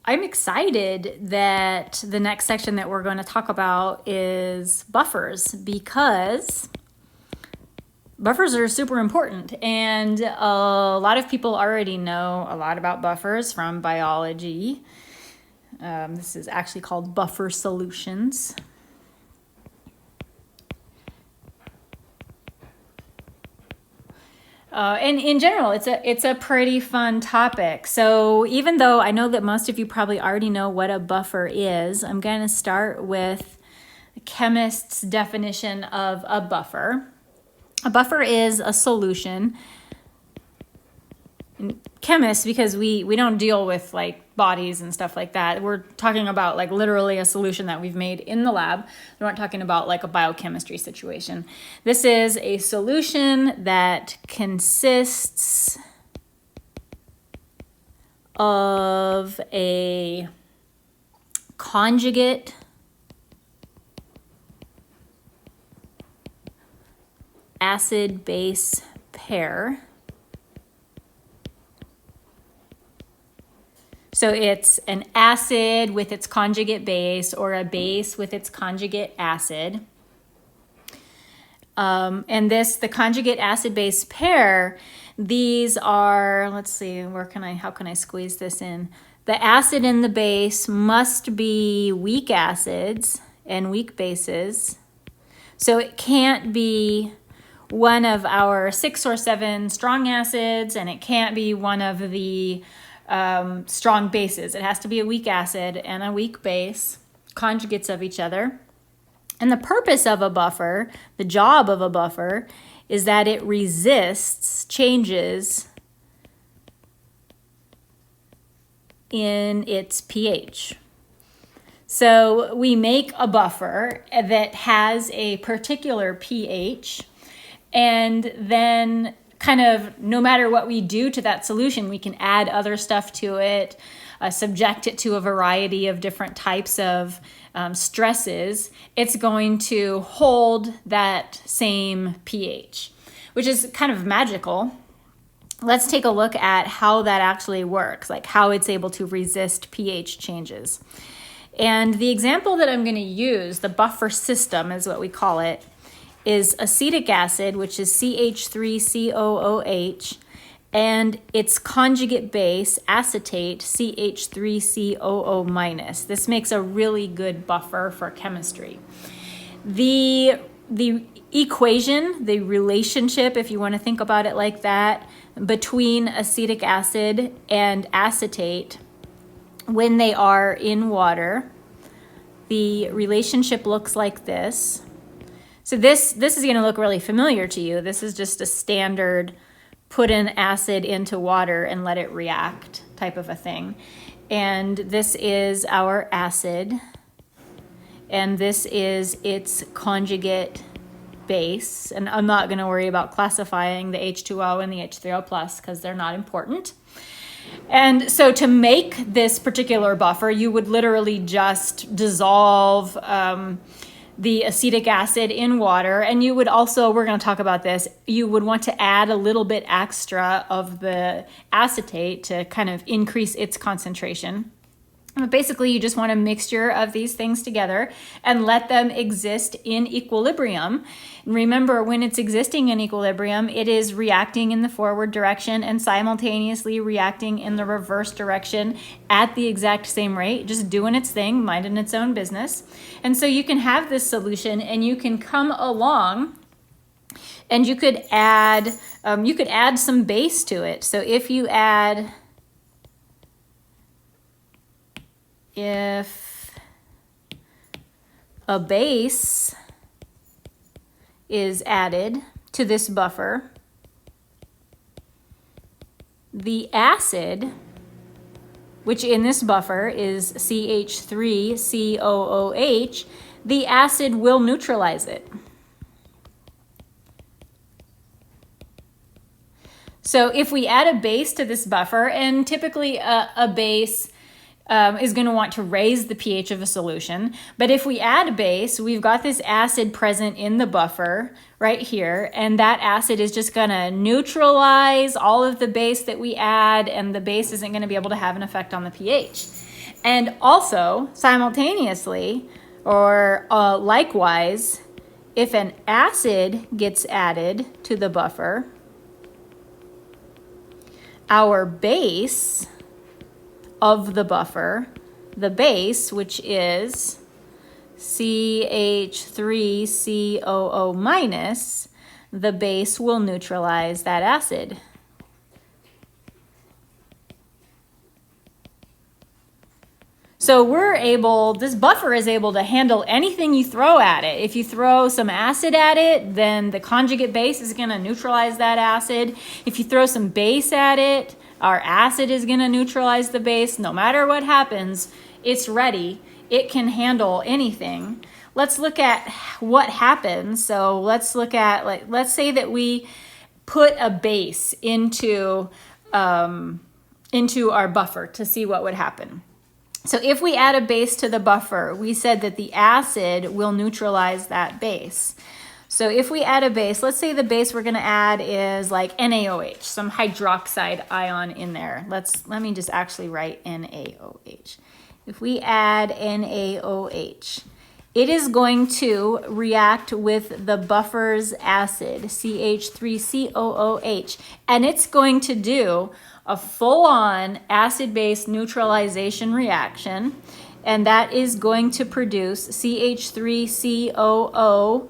I'm excited that the next section that we're going to talk about is buffers, because buffers are super important, and a lot of people already know a lot about buffers from biology. This is actually called buffer solutions. And in general, it's a pretty fun topic. So even though I know that most of you probably already know what a buffer is, I'm going to start with a chemist's definition of a buffer. A buffer is a solution. Chemists, because we don't deal with like bodies and stuff like that. We're talking about like literally a solution that we've made in the lab. We're not talking about like a biochemistry situation. This is a solution that consists of a conjugate acid-base pair. So it's an acid with its conjugate base, or a base with its conjugate acid. And the conjugate acid-base pair, these are, let's see, how can I squeeze this in? The acid and the base must be weak acids and weak bases. So it can't be one of our 6 or 7 strong acids, and it can't be one of the strong bases. It has to be a weak acid and a weak base, conjugates of each other. And the purpose of a buffer, the job of a buffer, is that it resists changes in its pH. So we make a buffer that has a particular pH, and then kind of no matter what we do to that solution, we can add other stuff to it, subject it to a variety of different types of stresses. It's going to hold that same pH, which is kind of magical. Let's take a look at how that actually works, like how it's able to resist pH changes. And the example that I'm going to use, the buffer system is what we call it, is acetic acid, which is CH3COOH, and its conjugate base, acetate, CH3COO-. This makes a really good buffer for chemistry. The equation, the relationship, if you want to think about it like that, between acetic acid and acetate, when they are in water, the relationship looks like this. So this is going to look really familiar to you. This is just a standard put an acid into water and let it react type of a thing. And this is our acid, and this is its conjugate base. And I'm not going to worry about classifying the H2O and the H3O plus because they're not important. And so to make this particular buffer, you would literally just dissolve the acetic acid in water, and you would also, we're going to talk about this, you would want to add a little bit extra of the acetate to kind of increase its concentration. But basically, you just want a mixture of these things together and let them exist in equilibrium. And remember, when it's existing in equilibrium, it is reacting in the forward direction and simultaneously reacting in the reverse direction at the exact same rate, just doing its thing, minding its own business. And so you can have this solution, and you can come along and you could add some base to it. So if a base is added to this buffer, the acid, which in this buffer is CH3COOH, the acid will neutralize it. So if we add a base to this buffer, and typically a base is going to want to raise the pH of a solution. But if we add a base, we've got this acid present in the buffer right here, and that acid is just going to neutralize all of the base that we add, and the base isn't going to be able to have an effect on the pH. And also, simultaneously, or likewise, if an acid gets added to the buffer, our base of the buffer, the base, which is CH3COO minus, the base will neutralize that acid. So this buffer is able to handle anything you throw at it. If you throw some acid at it, then the conjugate base is going to neutralize that acid. If you throw some base at it, our acid is going to neutralize the base. No matter what happens, it's ready. It can handle anything. Let's look at what happens. So let's look at, let's say that we put a base into our buffer to see what would happen. So if we add a base to the buffer, we said that the acid will neutralize that base. So if we add a base, let's say the base we're going to add is like NaOH, some hydroxide ion in there. Let me just actually write NaOH. If we add NaOH, it is going to react with the buffer's acid, CH3COOH, and it's going to do a full-on acid-base neutralization reaction, and that is going to produce CH3COO,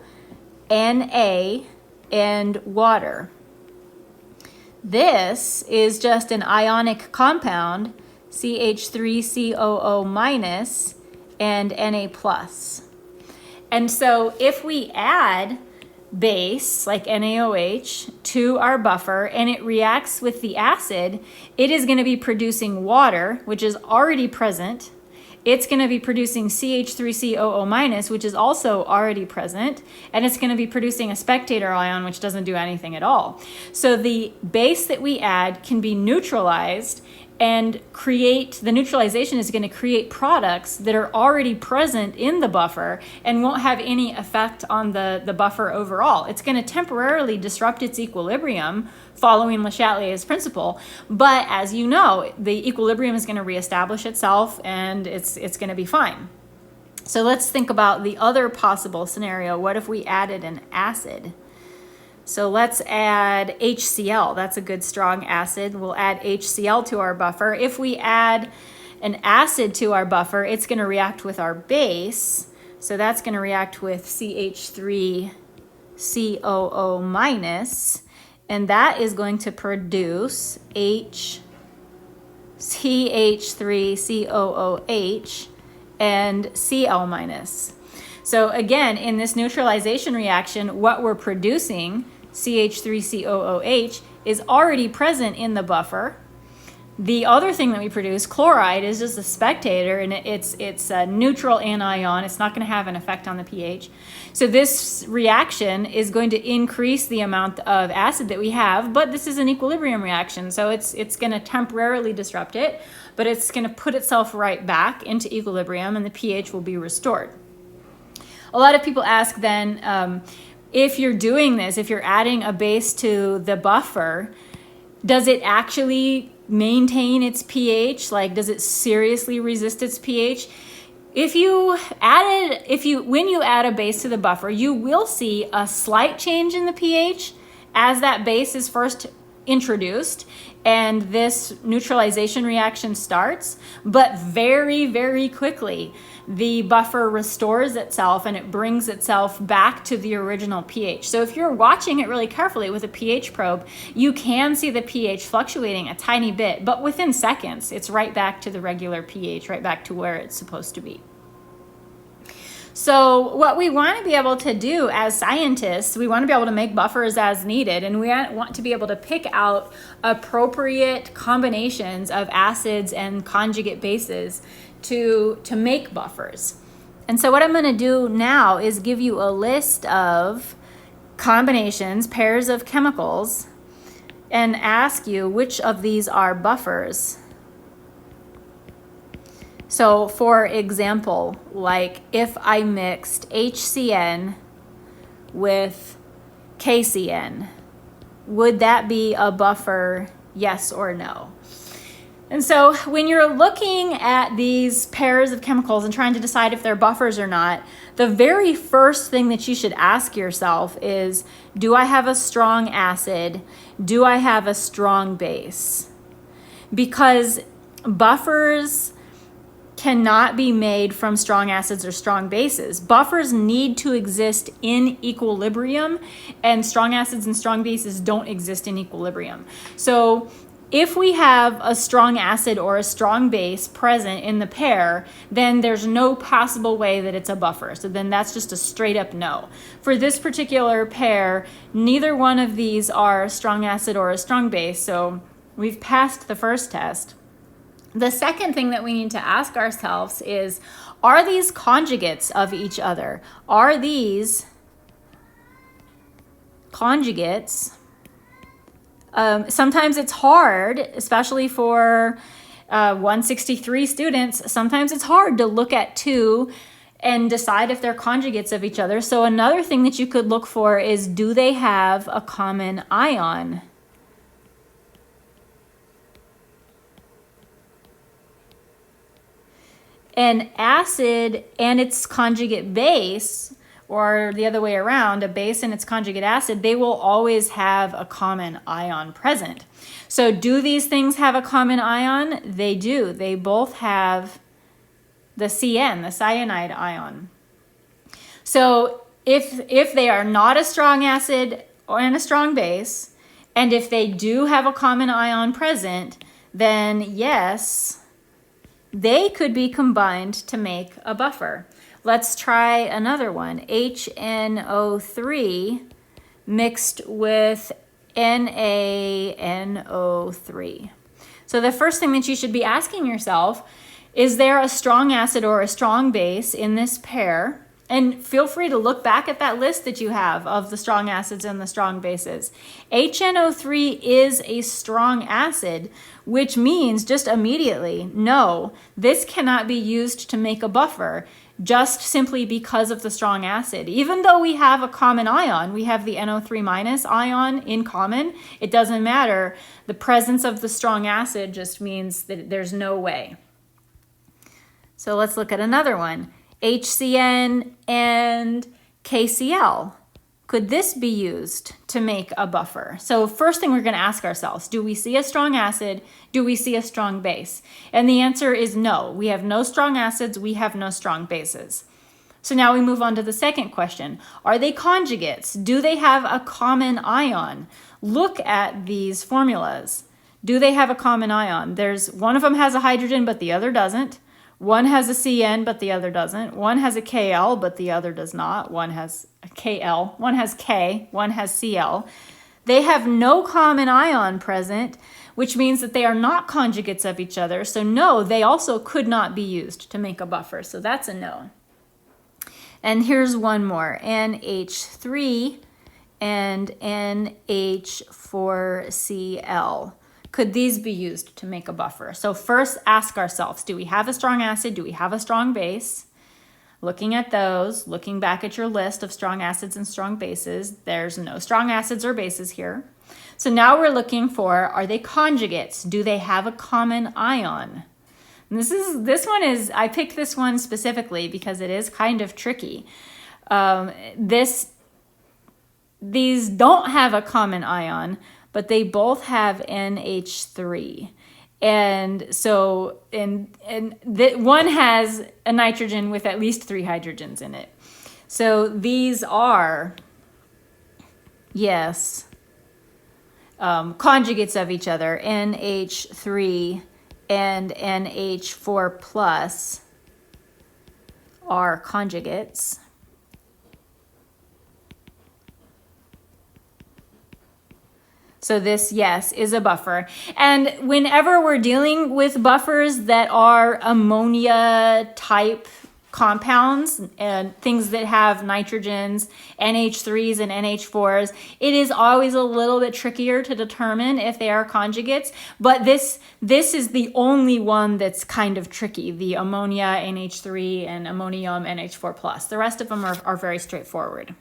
Na, and water. This is just an ionic compound, CH3COO minus and Na plus. And so if we add base, like NaOH, to our buffer and it reacts with the acid, it is going to be producing water, which is already present. It's going to be producing CH3COO minus, which is also already present, and it's going to be producing a spectator ion, which doesn't do anything at all. So the base that we add can be neutralized, and the neutralization is going to create products that are already present in the buffer and won't have any effect on the buffer overall. It's going to temporarily disrupt its equilibrium following Le Chatelier's principle, but as you know, the equilibrium is going to reestablish itself and it's going to be fine. So let's think about the other possible scenario. What if we added an acid? So let's add HCl. That's a good strong acid. We'll add HCl to our buffer. If we add an acid to our buffer, it's going to react with our base. So that's going to react with CH3COO minus, and that is going to produce CH3COOH and Cl minus. So again, in this neutralization reaction, what we're producing, CH3COOH, is already present in the buffer. The other thing that we produce, chloride, is just a spectator, and it's a neutral anion. It's not going to have an effect on the pH. So this reaction is going to increase the amount of acid that we have, but this is an equilibrium reaction, so it's going to temporarily disrupt it, but it's going to put itself right back into equilibrium, and the pH will be restored. A lot of people ask then, if you're doing this, if you're adding a base to the buffer, does it actually maintain its pH? Like, does it seriously resist its pH? When you add a base to the buffer, you will see a slight change in the pH as that base is first introduced and this neutralization reaction starts, but very, very quickly the buffer restores itself and it brings itself back to the original pH. So if you're watching it really carefully with a pH probe, you can see the pH fluctuating a tiny bit, but within seconds, it's right back to the regular pH, right back to where it's supposed to be. So what we want to be able to do as scientists, we want to be able to make buffers as needed, and we want to be able to pick out appropriate combinations of acids and conjugate bases to make buffers. And so what I'm going to do now is give you a list of combinations, pairs of chemicals, and ask you which of these are buffers. So for example, like if I mixed HCN with KCN, would that be a buffer, yes or no? And so when you're looking at these pairs of chemicals and trying to decide if they're buffers or not, the very first thing that you should ask yourself is, do I have a strong acid? Do I have a strong base? Because buffers cannot be made from strong acids or strong bases. Buffers need to exist in equilibrium, and strong acids and strong bases don't exist in equilibrium. So if we have a strong acid or a strong base present in the pair, then there's no possible way that it's a buffer. So then that's just a straight up no. For this particular pair, neither one of these are a strong acid or a strong base, so we've passed the first test. The second thing that we need to ask ourselves is, are these conjugates of each other? Are these conjugates? Sometimes it's hard, especially for 163 students, sometimes it's hard to look at two and decide if they're conjugates of each other. So another thing that you could look for is, do they have a common ion? An acid and its conjugate base, or the other way around, a base and its conjugate acid, they will always have a common ion present. So do these things have a common ion? They do. They both have the CN, the cyanide ion. So if they are not a strong acid and a strong base, and if they do have a common ion present, then yes, they could be combined to make a buffer. Let's try another one. HNO3 mixed with NaNO3. So the first thing that you should be asking yourself, is there a strong acid or a strong base in this pair? And feel free to look back at that list that you have of the strong acids and the strong bases. HNO3 is a strong acid, which means just immediately, no, this cannot be used to make a buffer just simply because of the strong acid. Even though we have a common ion, we have the NO3 minus ion in common, it doesn't matter. The presence of the strong acid just means that there's no way. So let's look at another one. HCN and KCl. Could this be used to make a buffer? So first thing we're going to ask ourselves, do we see a strong acid? Do we see a strong base? And the answer is no. We have no strong acids. We have no strong bases. So now we move on to the second question. Are they conjugates? Do they have a common ion? Look at these formulas. Do they have a common ion? One of them has a hydrogen, but the other doesn't. One has a CN, but the other doesn't. One has a KL, but the other does not. One has a KL. One has K. One has CL. They have no common ion present, which means that they are not conjugates of each other. So no, they also could not be used to make a buffer. So that's a no. And here's one more. NH3 and NH4Cl. Could these be used to make a buffer? So first ask ourselves, do we have a strong acid? Do we have a strong base? Looking at those, looking back at your list of strong acids and strong bases, there's no strong acids or bases here. So now we're looking for, are they conjugates? Do they have a common ion? And I picked this one specifically because it is kind of tricky. These don't have a common ion, but they both have NH3. And so, one has a nitrogen with at least 3 hydrogens in it. So these are, yes, conjugates of each other. NH3 and NH4 plus are conjugates. So this, yes, is a buffer. And whenever we're dealing with buffers that are ammonia type compounds and things that have nitrogens, NH3s and NH4s, it is always a little bit trickier to determine if they are conjugates, but this is the only one that's kind of tricky, the ammonia NH3 and ammonium NH4+. The rest of them are very straightforward.